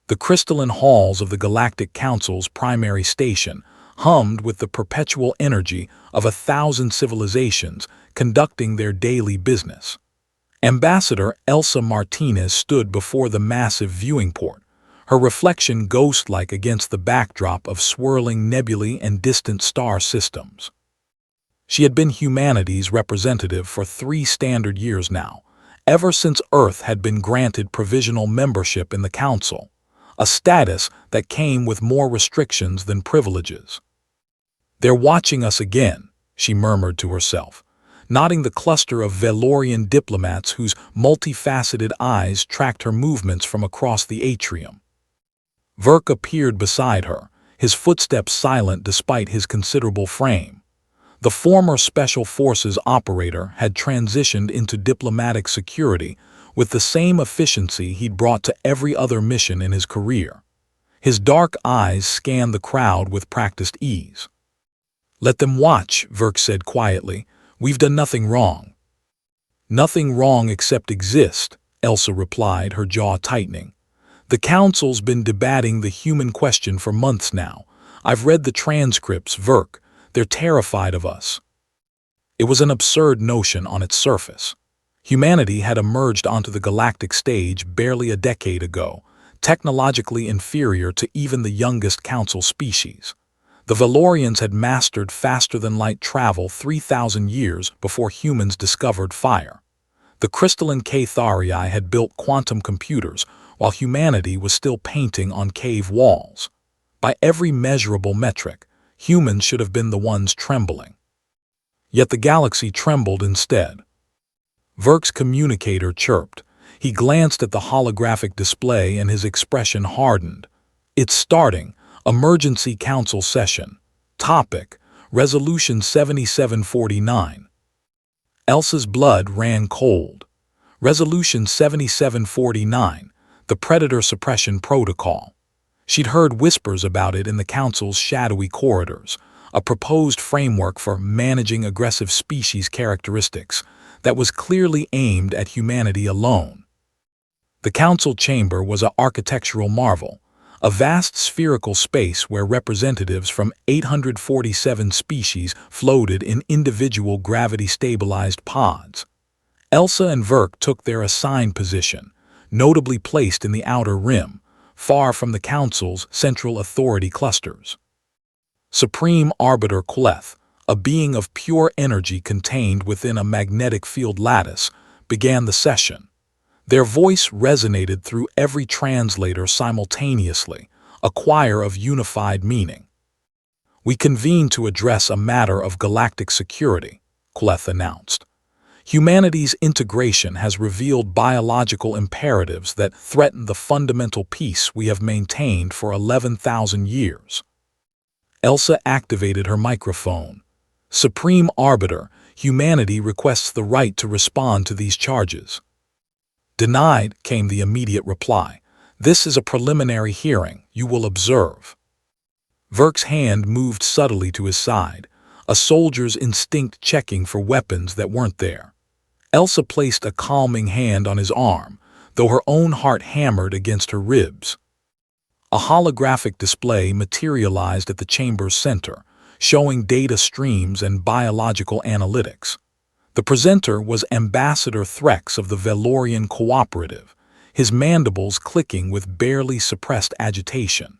The crystalline halls of the Galactic Council's primary station hummed with the perpetual energy of 1,000 civilizations conducting their daily business. Ambassador Elsa Martinez stood before the massive viewing port, her reflection ghost-like against the backdrop of swirling nebulae and distant star systems. She had been humanity's representative for 3 standard years now, ever since Earth had been granted provisional membership in the Council, a status that came with more restrictions than privileges. "They're watching us again," she murmured to herself, nodding the cluster of Valorian diplomats whose multifaceted eyes tracked her movements from across the atrium. Verk appeared beside her, his footsteps silent despite his considerable frame. The former Special Forces operator had transitioned into diplomatic security with the same efficiency he'd brought to every other mission in his career. His dark eyes scanned the crowd with practiced ease. "Let them watch," Verk said quietly. "We've done nothing wrong." "Nothing wrong except exist," Elsa replied, her jaw tightening. "The Council's been debating the human question for months now. I've read the transcripts, Verk. They're terrified of us." It was an absurd notion on its surface. Humanity had emerged onto the galactic stage barely a decade ago, technologically inferior to even the youngest Council species. The Valorians had mastered faster-than-light travel 3,000 years before humans discovered fire. The crystalline Cathari had built quantum computers while humanity was still painting on cave walls. By every measurable metric, humans should have been the ones trembling. Yet the galaxy trembled instead. Verk's communicator chirped. He glanced at the holographic display and his expression hardened. "It's starting. Emergency Council Session. Topic: Resolution 7749. Elsa's blood ran cold. Resolution 7749, the Predator Suppression Protocol. She'd heard whispers about it in the Council's shadowy corridors, a proposed framework for managing aggressive species characteristics that was clearly aimed at humanity alone. The Council chamber was an architectural marvel, a vast spherical space where representatives from 847 species floated in individual gravity-stabilized pods. Elsa and Verk took their assigned position, notably placed in the outer rim, far from the Council's central authority clusters. Supreme Arbiter Qleth, a being of pure energy contained within a magnetic field lattice, began the session. Their voice resonated through every translator simultaneously, a choir of unified meaning. "We convene to address a matter of galactic security," Qleth announced. "Humanity's integration has revealed biological imperatives that threaten the fundamental peace we have maintained for 11,000 years." Elsa activated her microphone. "Supreme Arbiter, humanity requests the right to respond to these charges." "Denied," came the immediate reply. "This is a preliminary hearing. You will observe." Verk's hand moved subtly to his side, a soldier's instinct checking for weapons that weren't there. Elsa placed a calming hand on his arm, though her own heart hammered against her ribs. A holographic display materialized at the chamber's center, showing data streams and biological analytics. The presenter was Ambassador Threx of the Valorian Cooperative, his mandibles clicking with barely suppressed agitation.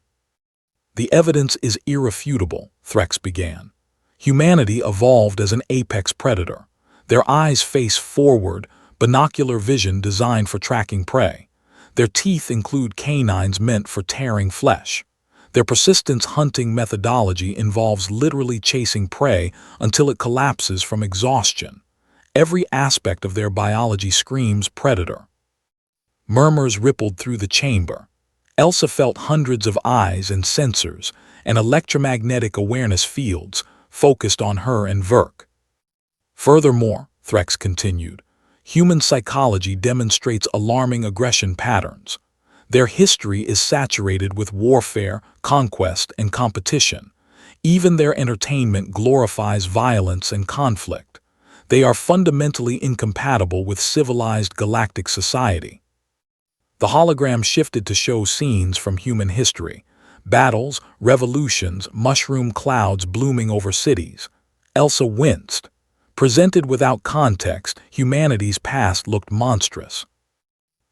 "The evidence is irrefutable," Threx began. "Humanity evolved as an apex predator. Their eyes face forward, binocular vision designed for tracking prey. Their teeth include canines meant for tearing flesh. Their persistent hunting methodology involves literally chasing prey until it collapses from exhaustion. Every aspect of their biology screams predator." Murmurs rippled through the chamber. Elsa felt hundreds of eyes and sensors and electromagnetic awareness fields focused on her and Verk. "Furthermore," Threx continued, "human psychology demonstrates alarming aggression patterns. Their history is saturated with warfare, conquest, and competition. Even their entertainment glorifies violence and conflict. They are fundamentally incompatible with civilized galactic society." The hologram shifted to show scenes from human history. Battles, revolutions, mushroom clouds blooming over cities. Elsa winced. Presented without context, humanity's past looked monstrous.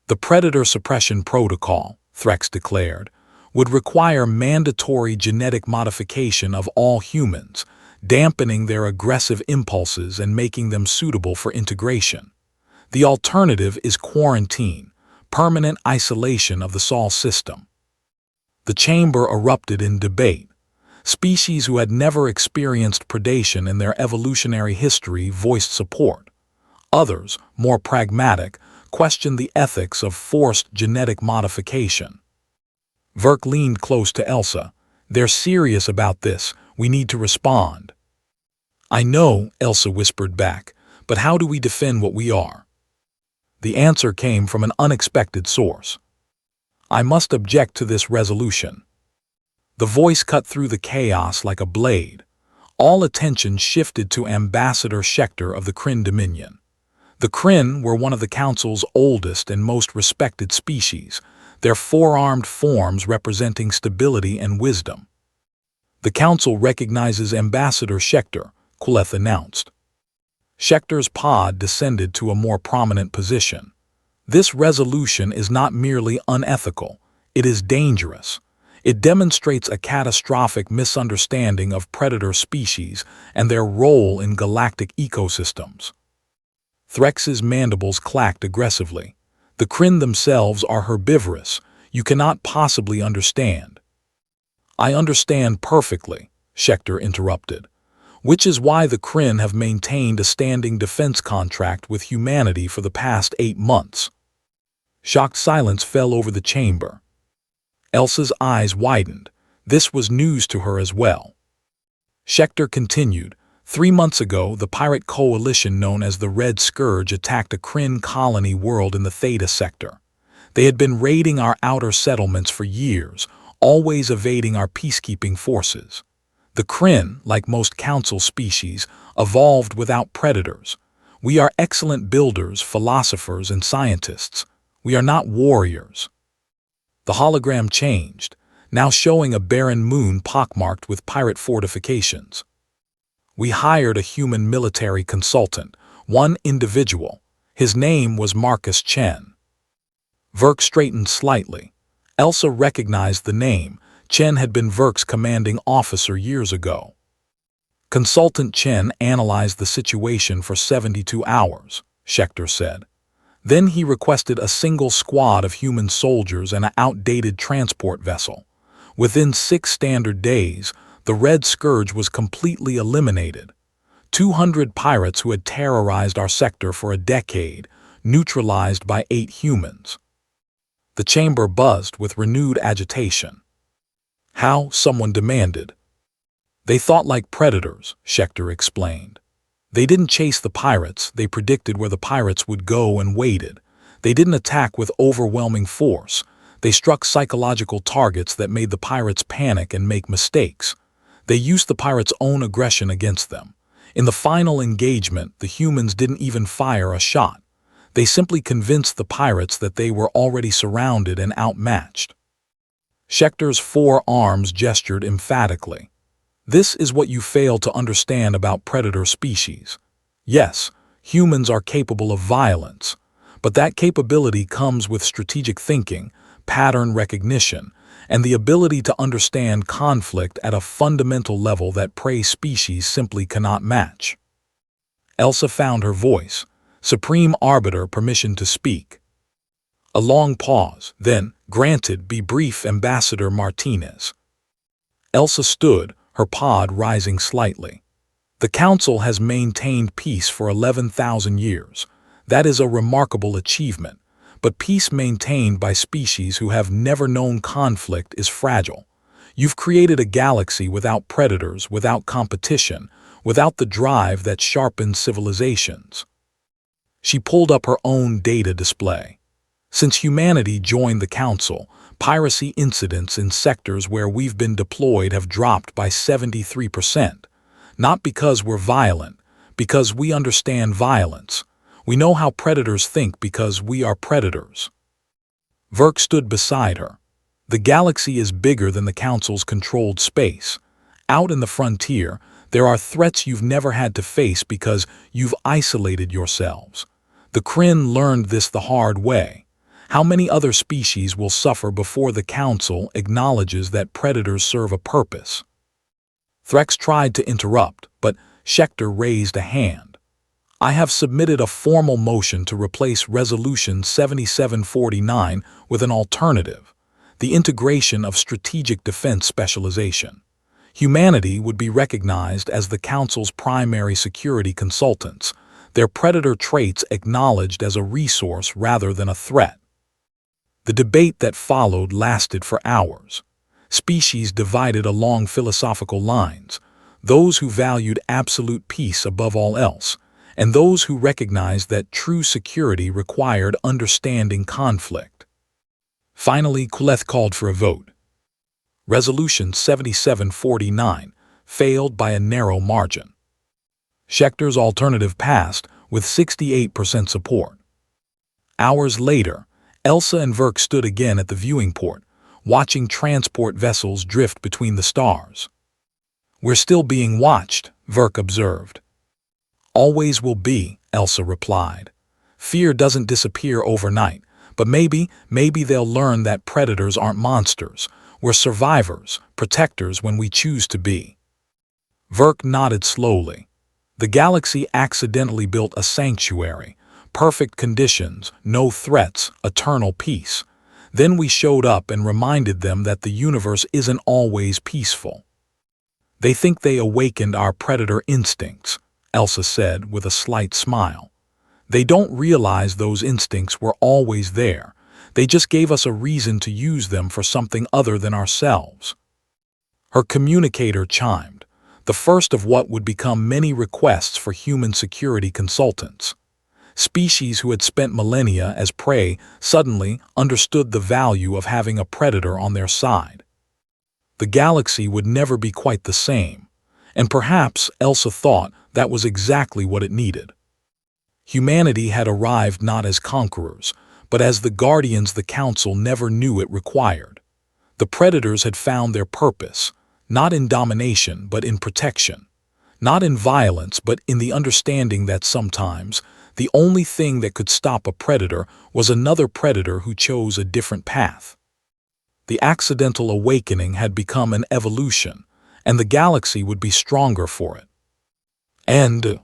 The predator suppression protocol, Threx declared, would require mandatory genetic modification of all humans, dampening their aggressive impulses and making them suitable for integration. The alternative is quarantine, permanent isolation of the Sol system. The chamber erupted in debate. Species who had never experienced predation in their evolutionary history voiced support. Others, more pragmatic, questioned the ethics of forced genetic modification. Verk leaned close to Elsa. "They're serious about this. We need to respond." "I know," Elsa whispered back, "but how do we defend what we are?" The answer came from an unexpected source. "I must object to this resolution." The voice cut through the chaos like a blade. All attention shifted to Ambassador Schechter of the Kryn Dominion. The Kryn were one of the Council's oldest and most respected species, their four-armed forms representing stability and wisdom. "The Council recognizes Ambassador Schechter," Kuleth announced. Schechter's pod descended to a more prominent position. "This resolution is not merely unethical, it is dangerous. It demonstrates a catastrophic misunderstanding of predator species and their role in galactic ecosystems." Threx's mandibles clacked aggressively. "The Kryn themselves are herbivorous. You cannot possibly understand." "I understand perfectly," Schechter interrupted, "which is why the Kryn have maintained a standing defense contract with humanity for the past 8 months. Shocked silence fell over the chamber. Elsa's eyes widened. This was news to her as well. Schechter continued, 3 months ago, the pirate coalition known as the Red Scourge attacked a Kryn colony world in the Theta sector. They had been raiding our outer settlements for years, always evading our peacekeeping forces. The Kryn, like most council species, evolved without predators. We are excellent builders, philosophers, and scientists. We are not warriors." The hologram changed, now showing a barren moon pockmarked with pirate fortifications. "We hired a human military consultant, one individual. His name was Marcus Chen." Verk straightened slightly. Elsa recognized the name. Chen had been Verk's commanding officer years ago. "Consultant Chen analyzed the situation for 72 hours, Schechter said. Then he requested a single squad of human soldiers and an outdated transport vessel. Within 6 standard days, the Red Scourge was completely eliminated. 200 pirates who had terrorized our sector for a decade, neutralized by 8 humans." The chamber buzzed with renewed agitation. "How?" someone demanded. "They thought like predators," Schechter explained. "They didn't chase the pirates, they predicted where the pirates would go and waited. They didn't attack with overwhelming force. They struck psychological targets that made the pirates panic and make mistakes. They used the pirates' own aggression against them. In the final engagement, the humans didn't even fire a shot. They simply convinced the pirates that they were already surrounded and outmatched." Schechter's 4 arms gestured emphatically. "This is what you fail to understand about predator species. Yes, humans are capable of violence, but that capability comes with strategic thinking, pattern recognition, and the ability to understand conflict at a fundamental level that prey species simply cannot match." Elsa found her voice. "Supreme Arbiter, permission to speak." A long pause, then, "Granted, be brief, Ambassador Martinez." Elsa stood, her pod rising slightly. "The Council has maintained peace for 11,000 years. That is a remarkable achievement, but peace maintained by species who have never known conflict is fragile. You've created a galaxy without predators, without competition, without the drive that sharpens civilizations." She pulled up her own data display. "Since humanity joined the Council, piracy incidents in sectors where we've been deployed have dropped by 73%. Not because we're violent, because we understand violence. We know how predators think because we are predators." Verk stood beside her. The galaxy is bigger than the Council's controlled space. Out in the frontier, there are threats you've never had to face because you've isolated yourselves. The Kryn learned this the hard way. How many other species will suffer before the Council acknowledges that predators serve a purpose? Threx tried to interrupt, but Schechter raised a hand. I have submitted a formal motion to replace Resolution 7749 with an alternative, the integration of strategic defense specialization. Humanity would be recognized as the Council's primary security consultants, their predator traits acknowledged as a resource rather than a threat. The debate that followed lasted for hours. Species divided along philosophical lines, those who valued absolute peace above all else, and those who recognized that true security required understanding conflict. Finally, Kuleth called for a vote. Resolution 7749 failed by a narrow margin. Schechter's alternative passed with 68% support. Hours later, Elsa and Verk stood again at the viewing port, watching transport vessels drift between the stars. We're still being watched, Verk observed. Always will be, Elsa replied. Fear doesn't disappear overnight, but maybe they'll learn that predators aren't monsters. We're survivors, protectors when we choose to be. Verk nodded slowly. The galaxy accidentally built a sanctuary. Perfect conditions, no threats, eternal peace. Then we showed up and reminded them that the universe isn't always peaceful. They think they awakened our predator instincts, Elsa said with a slight smile. They don't realize those instincts were always there. They just gave us a reason to use them for something other than ourselves. Her communicator chimed, the first of what would become many requests for human security consultants. Species who had spent millennia as prey suddenly understood the value of having a predator on their side. The galaxy would never be quite the same, and perhaps Elsa thought that was exactly what it needed. Humanity had arrived not as conquerors, but as the guardians the Council never knew it required. The predators had found their purpose, not in domination but in protection, not in violence but in the understanding that sometimes the only thing that could stop a predator was another predator who chose a different path. The accidental awakening had become an evolution, and the galaxy would be stronger for it. And